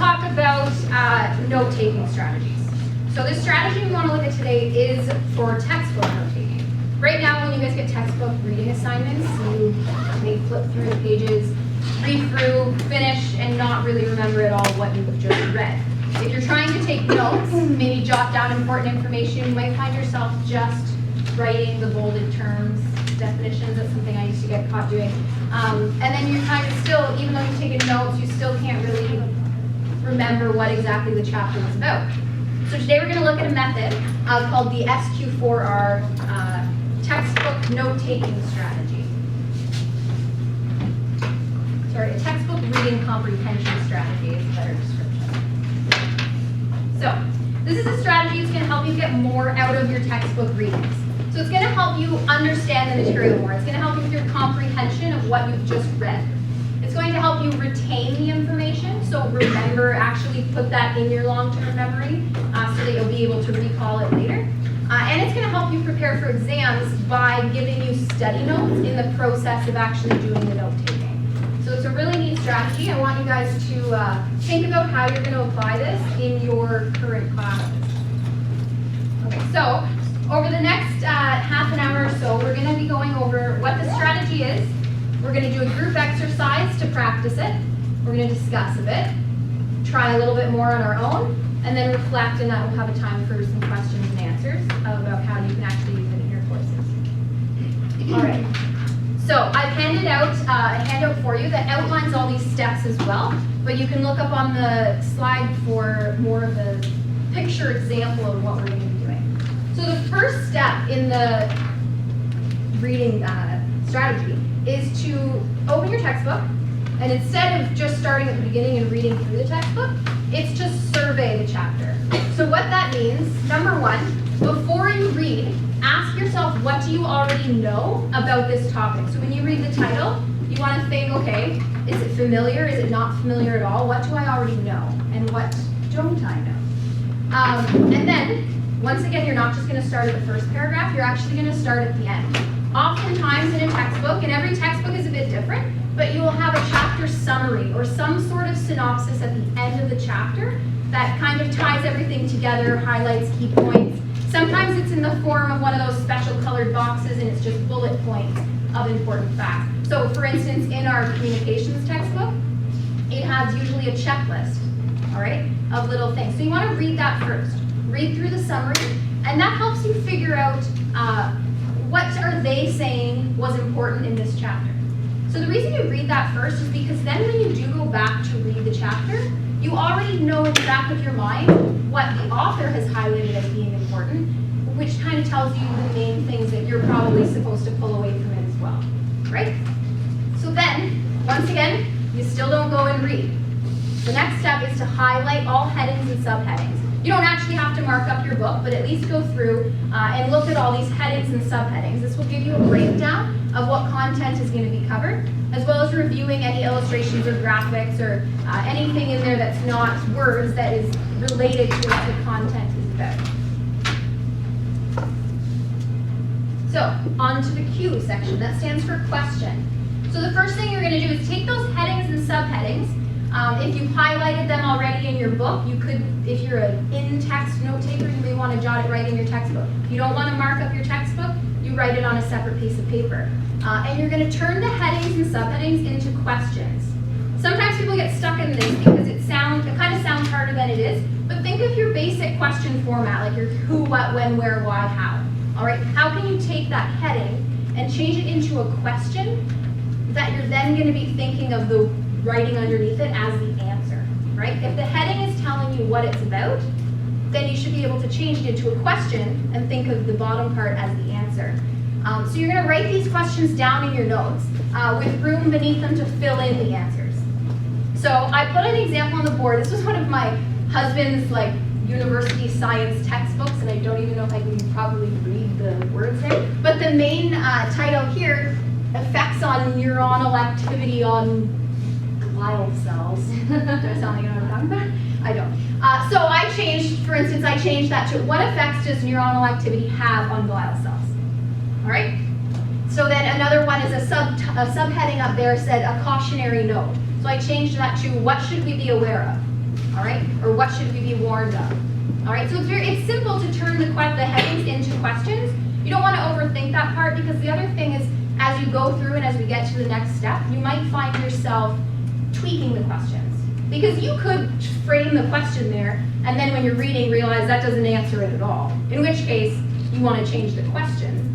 talk about note-taking strategies. So this strategy we want to look at today is for textbook note-taking. Right now, when you guys get textbook reading assignments, you may flip through the pages, read through, finish, and not really remember at all what you've just read. If you're trying to take notes, maybe jot down important information, you might find yourself just writing the bolded terms, definitions. That's something I used to get caught doing. And then you're kind of still, even though you've taken notes, you still can't really remember what exactly the chapter was about. So today we're going to look at a method called the SQ4R textbook note-taking strategy. Sorry, a textbook reading comprehension strategy is a better description. So this is a strategy that's going to help you get more out of your textbook readings. So it's going to help you understand the material more. It's going to help you with your comprehension of what you've just read. It's going to help you retain the information, so remember, actually put that in your long-term memory so that you'll be able to recall it later. And it's going to help you prepare for exams by giving you study notes in the process of actually doing the note-taking. So it's a really neat strategy. I want you guys to think about how you're going to apply this in your current classes. Okay, so over the next half an hour or so, we're going to be going over what the strategy is. We're going to do a group exercise to practice it. We're going to discuss a bit, try a little bit more on our own, and then reflect, and that will have a time for some questions and answers about how you can actually use it in your courses. All right. So I've handed out a handout for you that outlines all these steps as well, but you can look up on the slide for more of a picture example of what we're going to be doing. So the first step in the reading strategy is to open your textbook, and instead of just starting at the beginning and reading through the textbook, it's to survey the chapter. So what that means, number one, before you read, ask yourself, what do you already know about this topic? So when you read the title, you want to think, okay, is it familiar? Is it not familiar at all? What do I already know? And what don't I know? And then, once again, you're not just going to start at the first paragraph, you're actually going to start at the end. Oftentimes in a textbook, and every textbook is a bit different, but you will have a chapter summary or some sort of synopsis at the end of the chapter that kind of ties everything together, highlights key points. Sometimes it's in the form of one of those special colored boxes and it's just bullet points of important facts. So for instance, in our communications textbook, it has usually a checklist, all right, of little things. So you want to read that first. Read through the summary, and that helps you figure out what are they saying was important in this chapter. So the reason you read that first is because then when you do go back to read the chapter, you already know in the back of your mind what the author has highlighted as being important, which kind of tells you the main things that you're probably supposed to pull away from it as well, right? So then, once again, you still don't go and read. The next step is to highlight all headings and subheadings. You don't actually have to mark up your book, but at least go through and look at all these headings and subheadings. This will give you a breakdown of what content is going to be covered, as well as reviewing any illustrations or graphics or anything in there that's not words that is related to what the content is about. So, on to the Q section. That stands for question. So the first thing you're going to do is take those headings and subheadings. If you've highlighted them already in your book, you could, if you're an in-text note taker, you may want to jot it right in your textbook. If you don't want to mark up your textbook, you write it on a separate piece of paper. And you're going to turn the headings and subheadings into questions. Sometimes people get stuck in this because it kind of sounds harder than it is, but think of your basic question format, like your who, what, when, where, why, how. All right, how can you take that heading and change it into a question that you're then going to be thinking of the writing underneath it as the answer, right? If the heading is telling you what it's about, then you should be able to change it into a question and think of the bottom part as the answer. So you're going to write these questions down in your notes with room beneath them to fill in the answers. So I put an example on the board. This was one of my husband's university science textbooks, and I don't even know if I can probably read the words there. But the main title here, effects on neuronal activity on glial cells. Do I sound like I know what I'm talking about? I don't. So I changed, for instance, that to what effects does neuronal activity have on glial cells? All right? So then another one is a subheading up there said a cautionary note. So I changed that to what should we be aware of? All right, or what should we be warned of? All right, so it's simple to turn the headings into questions. You don't want to overthink that part, because the other thing is, as you go through and as we get to the next step, you might find yourself tweaking the questions. Because you could frame the question there, and then when you're reading, realize that doesn't answer it at all. In which case, you want to change the question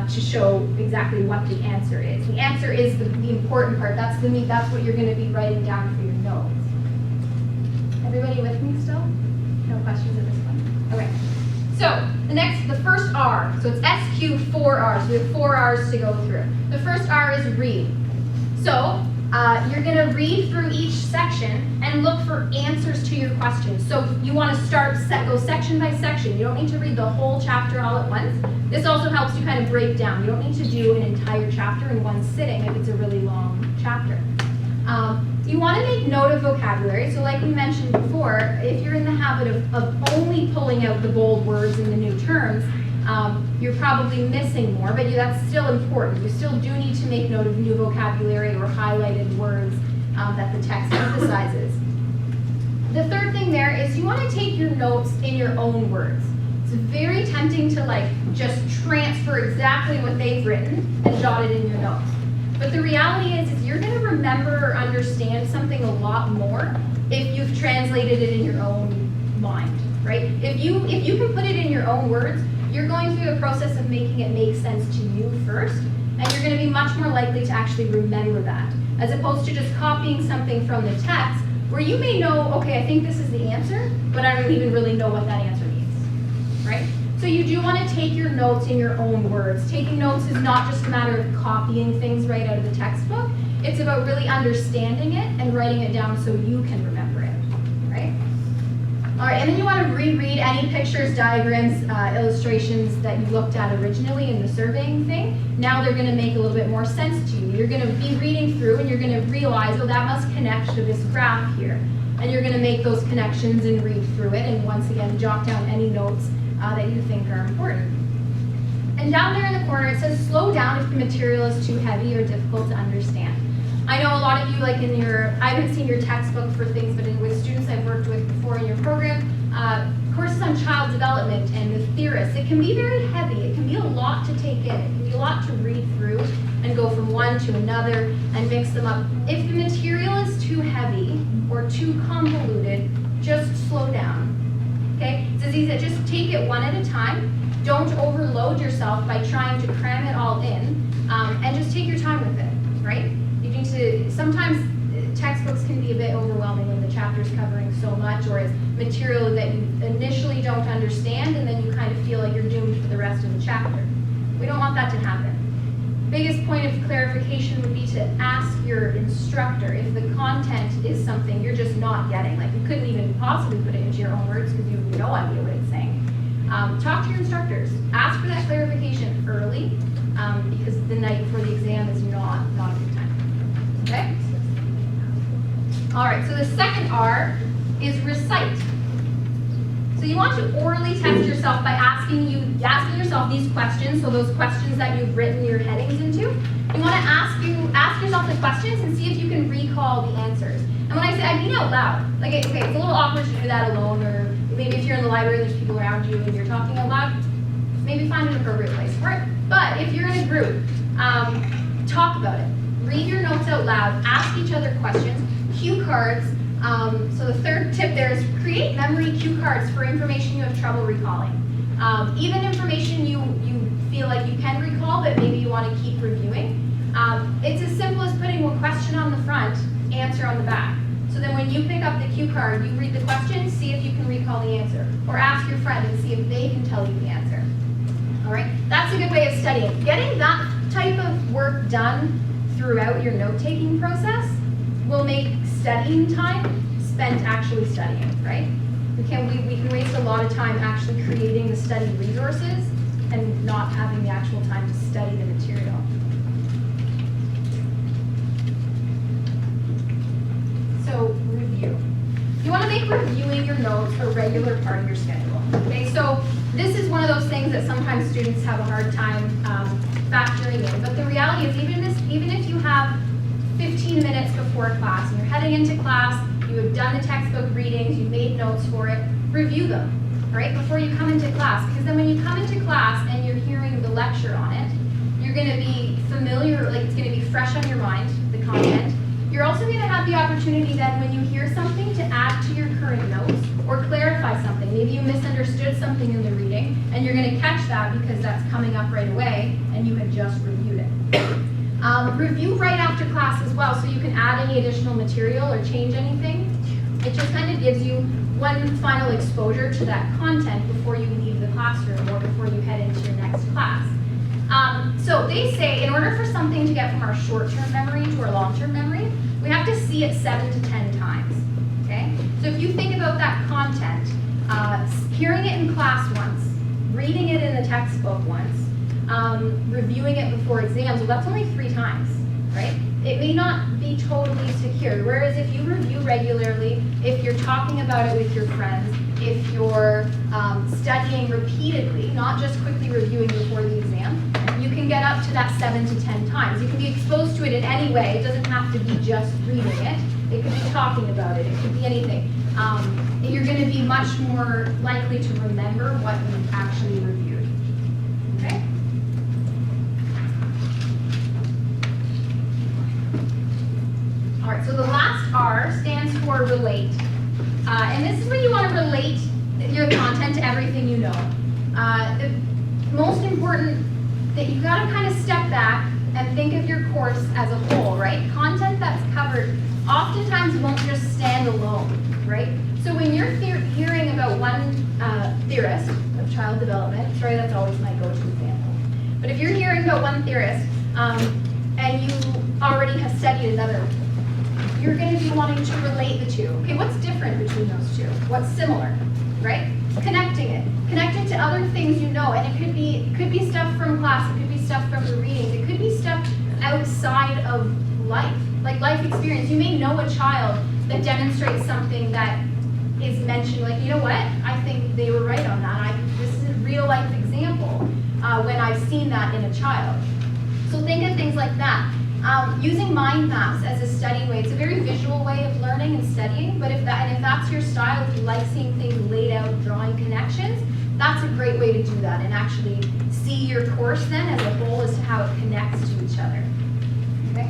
to show exactly what the answer is. The answer is the important part. That's the meat. That's what you're going to be writing down for your notes. Everybody with me still? No questions at this point? Okay. So the first R. So it's SQ4R. So we have 4 R's to go through. The first R is read. So you're going to read through each section and look for answers to your questions. So you want to go section by section. You don't need to read the whole chapter all at once. This also helps you kind of break down. You don't need to do an entire chapter in one sitting if it's a really long chapter. You want to make note of vocabulary. So like we mentioned before, if you're in the habit of only pulling out the bold words and the new terms, you're probably missing more, but that's still important. You still do need to make note of new vocabulary or highlighted words that the text emphasizes. The third thing there is you want to take your notes in your own words. It's very tempting to just transfer exactly what they've written and jot it in your notes. But the reality is you're going to remember or understand something a lot more if you've translated it in your own mind, right? If you can put it in your own words, you're going through the process of making it make sense to you first, and you're going to be much more likely to actually remember that, as opposed to just copying something from the text, where you may know, okay, I think this is the answer, but I don't even really know what that answer means, right? So you do want to take your notes in your own words. Taking notes is not just a matter of copying things right out of the textbook. It's about really understanding it and writing it down so you can remember it, right? All right, and then you want to reread any pictures, diagrams, illustrations that you looked at originally in the surveying thing. Now they're going to make a little bit more sense to you. You're going to be reading through and you're going to realize, oh, that must connect to this graph here. And you're going to make those connections and read through it, and once again, jot down any notes that you think are important. And down there in the corner, it says slow down if the material is too heavy or difficult to understand. I know a lot of you, I haven't seen your textbook for things, but with students I've worked with before in your program, courses on child development and the theorists, it can be very heavy. It can be a lot to take in. It can be a lot to read through and go from one to another and mix them up. If the material is too heavy or too convoluted, just slow down. Okay? It's as easy as just take it one at a time. Don't overload yourself by trying to cram it all in, and just take your time with it, right? You need to, sometimes textbooks can be a bit overwhelming when the chapter's covering so much, or it's material that you initially don't understand and then you kind of feel like you're doomed for the rest of the chapter. We don't want that to happen. Biggest point of clarification would be to ask your instructor if the content is something you're just not getting. Like you couldn't even possibly put it into your own words because you have no idea what it's saying. Talk to your instructors. Ask for that clarification early, because the night before the exam is not a good time. Okay? All right, so the second R is recite. So you want to orally test yourself by asking yourself these questions, so those questions that you've written your headings into. You want to ask yourself the questions and see if you can recall the answers. And when I say, I mean out loud. Like, okay, it's a little awkward to do that alone, or maybe if you're in the library and there's people around you and you're talking out loud, maybe find an appropriate place for it. But if you're in a group, talk about it. Read your notes out loud, ask each other questions, cue cards. So the third tip there is create memory cue cards for information you have trouble recalling. Even information you feel like you can recall, but maybe you want to keep reviewing. It's as simple as putting a question on the front, answer on the back. So then when you pick up the cue card, you read the question, see if you can recall the answer. Or ask your friend and see if they can tell you the answer. All right, that's a good way of studying. Getting that type of work done throughout your note-taking process will make studying time spent actually studying, right? We can waste a lot of time actually creating the study resources and not having the actual time to study the material. So review. You want to make reviewing your notes a regular part of your schedule. Okay, so this is one of those things that sometimes students have a hard time factoring in. But the reality is, even if you have 15 minutes before class and you're heading into class, you you have done the textbook readings, you made notes for it, review them, right, before you come into class. Because then when you come into class and you're hearing the lecture on it, you're going to be familiar, like it's going to be fresh on your mind, the content. You're also going to have the opportunity then when you hear something to add to your current notes or clarify something. Maybe you misunderstood something in the reading and you're going to catch that because that's coming up right away and you had just reviewed it. Review right after class as well, so you can add any additional material or change anything. It just kind of gives you one final exposure to that content before you leave the classroom or before you head into your next class. So they say in order for something to get from our short-term memory to our long-term memory, we have to see it 7 to 10 times, okay? So if you think about that content, hearing it in class once, reading it in the textbook once, reviewing it before exams, well, that's only 3 times, right? It may not be totally secure, whereas if you review regularly, if you're talking about it with your friends, if you're studying repeatedly, not just quickly reviewing before the exam, you can get up to that 7 to 10 times. You can be exposed to it in any way. It doesn't have to be just reading it. It could be talking about it. It could be anything. You're going to be much more likely to remember what you actually reviewed. Okay? All right, so the last R stands for relate. And this is where you want to relate your content to everything you know. The most important that you've got to kind of step back and think of your course as a whole, right? Content that's covered oftentimes won't just stand alone, right? So when you're hearing about one theorist of child development, sorry, that's always my go-to example, but if you're hearing about one theorist and you already have studied another, you're going to be wanting to relate the two. Okay, what's different between those two? What's similar, right? Connecting it. Connect it to other things you know, and it could be stuff from class, it could be stuff from the readings, it could be stuff outside of life, like life experience. You may know a child that demonstrates something that is mentioned, like, you know what, I think they were right on that. This is a real life example when I've seen that in a child. So think of things like that. Using mind maps as a study way, it's a very visual way of learning and studying, but if that's your style, if you like seeing things laid out, drawing connections, that's a great way to do that and actually see your course then as a whole as to how it connects to each other. Okay?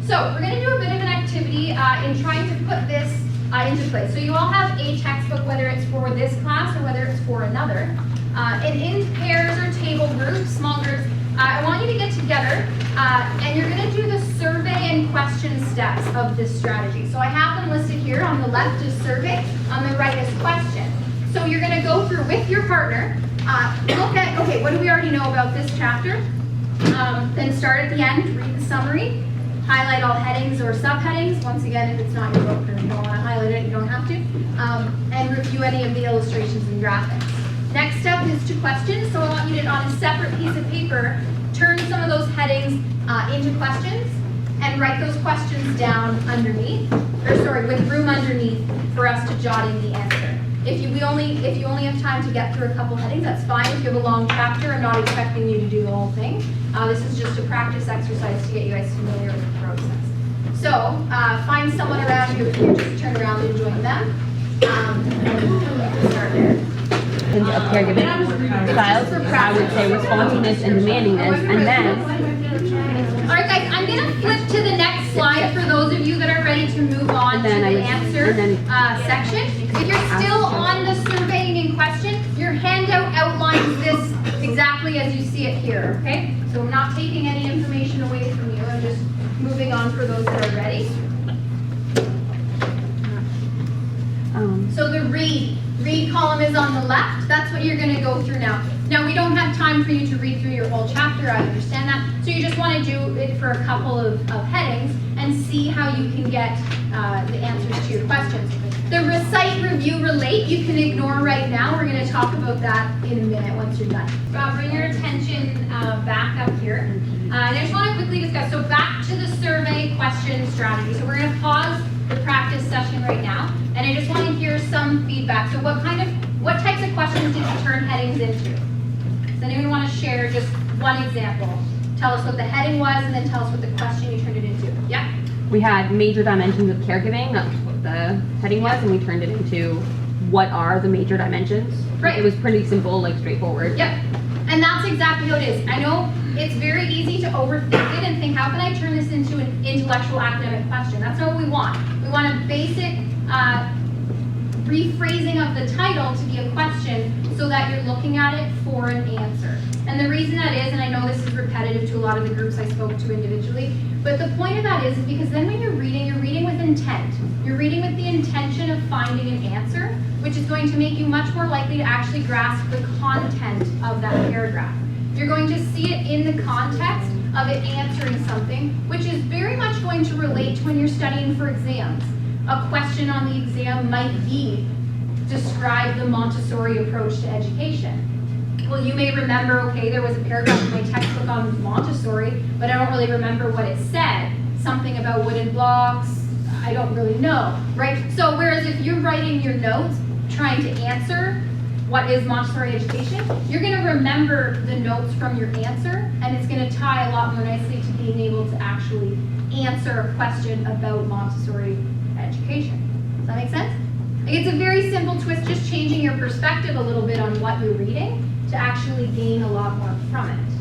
So we're going to do a bit of an activity in trying to put this into place. So you all have a textbook, whether it's for this class or whether it's for another. And in pairs or table groups, small groups, I want you to get together and you're going to do the survey and question steps of this strategy. So I have them listed here. On the left is survey, on the right is question. So you're going to go through with your partner, look at, okay, what do we already know about this chapter? Then start at the end, read the summary, highlight all headings or subheadings. Once again, if it's not your book and you don't want to highlight it, you don't have to. And review any of the illustrations and graphics. Next step is to questions. So I want you to, on a separate piece of paper, turn some of those headings into questions and write those questions down underneath, with room underneath for us to jot in the answer. If you only have time to get through a couple headings, that's fine. If you have a long chapter, I'm not expecting you to do the whole thing. This is just a practice exercise to get you guys familiar with the process. So find someone around you if you just turn around and join them. Start there. Of caregiving styles, I would say responsiveness and demandingness, and then. All right, guys, I'm going to flip to the next slide for those of you that are ready to move on to the answer section. If you're still on the surveying in question, your handout outlines this exactly as you see it here, okay? So I'm not taking any information away from you. I'm just moving on for those that are ready. So the read column is on the left. That's what you're going to go through now. Now, we don't have time for you to read through your whole chapter. I understand that. So you just want to do it for a couple of headings and see how you can get the answers to your questions. The recite, review, relate, you can ignore right now. We're going to talk about that in a minute once you're done. Bring your attention back up here. And I just want to quickly discuss. So back to the survey question strategy. So we're going to pause the practice session right now. And I just want to hear some feedback. So what types of questions did you turn headings into? Does anyone want to share just one example? Tell us what the heading was and then tell us what the question you turned it into. Yeah? We had major dimensions of caregiving, the heading was, and we turned it into what are the major dimensions. Right. It was pretty simple, like straightforward. Yep. And that's exactly how it is. I know it's very easy to overthink it and think, how can I turn this into an intellectual academic question? That's not what we want. We want a basic rephrasing of the title to be a question so that you're looking at it for an answer. And the reason that is, and I know this is repetitive to a lot of the groups I spoke to individually, but the point of that is because then when you're reading with intent. You're reading with the intention of finding an answer, which is going to make you much more likely to actually grasp the content of that paragraph. You're going to see it in the context of it answering something, which is very much going to relate to when you're studying for exams. A question on the exam might be, describe the Montessori approach to education. Well, you may remember, okay, there was a paragraph in my textbook on Montessori, but I don't really remember what it said. Something about wooden blocks, I don't really know, right? So whereas if you're writing your notes, trying to answer what is Montessori education, you're gonna remember the notes from your answer, and it's gonna tie a lot more nicely to being able to actually answer a question about Montessori education. Does that make sense? Like, it's a very simple twist, just changing your perspective a little bit on what you're reading to actually gain a lot more from it.